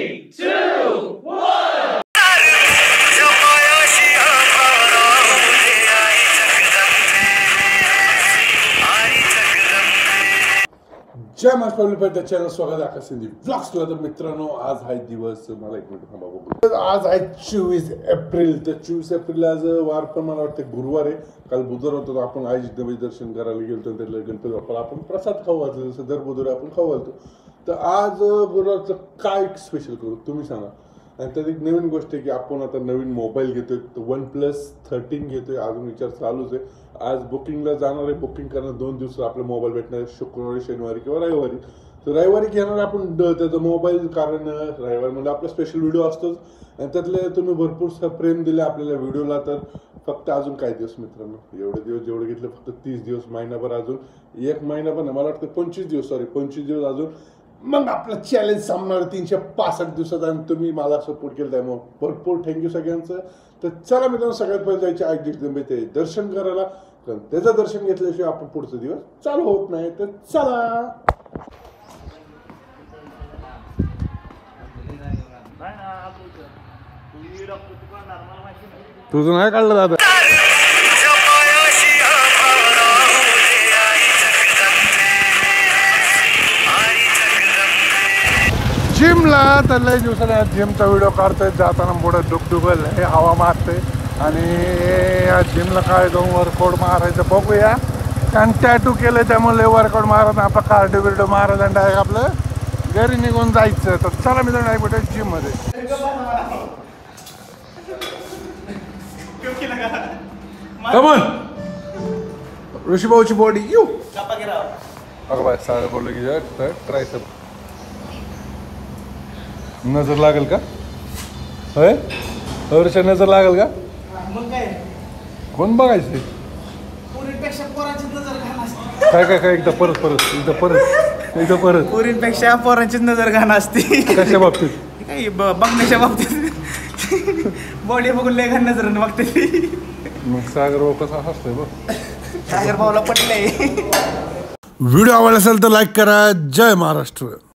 2, 1. जय Maharashtra channel स्वागत आहे आकाश सिंधी ब्लॉग्सला. तर मित्रांनो, आज हा दिवस, मला एक मिनिट थांबा बघू. आज आहे 24 एप्रिल. तर 24 एप्रिल आज वार पण मला वाटतं गुरुवार आहे. काल बुधवार होतो, आपण आई जिजाबाई दर्शन करायला गेलो. त्यातलं गणपती बाप्पाला आपण प्रसाद खाऊ घालतो, जसं दर बुधवारी आपण खाऊ घालतो. तर आज गुरुवारचं काय स्पेशल करू तुम्ही सांगा. आणि त्यात एक नवीन गोष्ट आहे की आपण आता नवीन मोबाईल घेतोय, OnePlus 13 घेतोय. अजून विचार चालूच आहे. आज बुकिंगला जाणार आहे. बुकिंग करणार 2 दिवस आपला मोबाईल भेटणार आहे, शुक्रवारी, शनिवारी किंवा रविवारी. तर रविवारी घेणार आपण त्याचा मोबाईल, कारण रविवारी म्हणजे आपला स्पेशल व्हिडिओ असतोच. आणि त्यातले तुम्ही भरपूर प्रेम दिले आपल्याला व्हिडिओला. तर फक्त अजून काही दिवस मित्रांनो, एवढे दिवस जेवढे घेतले, फक्त 30 दिवस, महिनाभर, अजून 1 महिना पण नाही, मला वाटतं 25 दिवस, 25 दिवस अजून, मग आपलं चॅलेंज संपणार 365 दिवसात. आणि तुम्ही मला सपोर्ट केलं, त्यामुळे भरपूर थँक्यू सगळ्यांचं. तर चला मित्रांनो, सगळ्यात पहिले जायचे आई जिजाबाई ते दर्शन करायला, कारण त्याचं दर्शन घेतल्याशिवाय आपण पुढचा दिवस चालू होत नाही. तर चला. तुझं नाही काढलं दादा. जिमला तर लय दिवसाला जिमचा व्हिडिओ काढतोय. जाताना पुढे डुबडुबल हे हवा मारते. आणि या जिमला काय जाऊन वर्कआउट मारायचं बघूया. कारण टॅटू केलं त्यामुळे वर्कआउट मारत आपला कार्डिओ बिर्डिओ मारत आणि डायरेक्ट आपलं घरी निघून जायचं. तर चला मी जाऊन कुठे जिममध्ये. ऋषीभाऊची बॉडी येऊ अगं बाय. साडे बोललो की ट्रायसेप नजर लागेल का? होय, वर्षा नजर लागेल का? मग काय कोण बघायचं? पोरींपेक्षा पोरांची नजर घाण असते. काय एकदा परत पोरींपेक्षा पोरांची नजर घाण असते. कशा बाबतीत? काही बघण्याच्या बाबतीत बॉडी बघून लय घाण नजर बघते. मग सागर भाऊ कसा हसतोय बघ. सागर भाऊला पटलंय. व्हिडिओ आवडला असेल तर लाईक करा. जय महाराष्ट्र.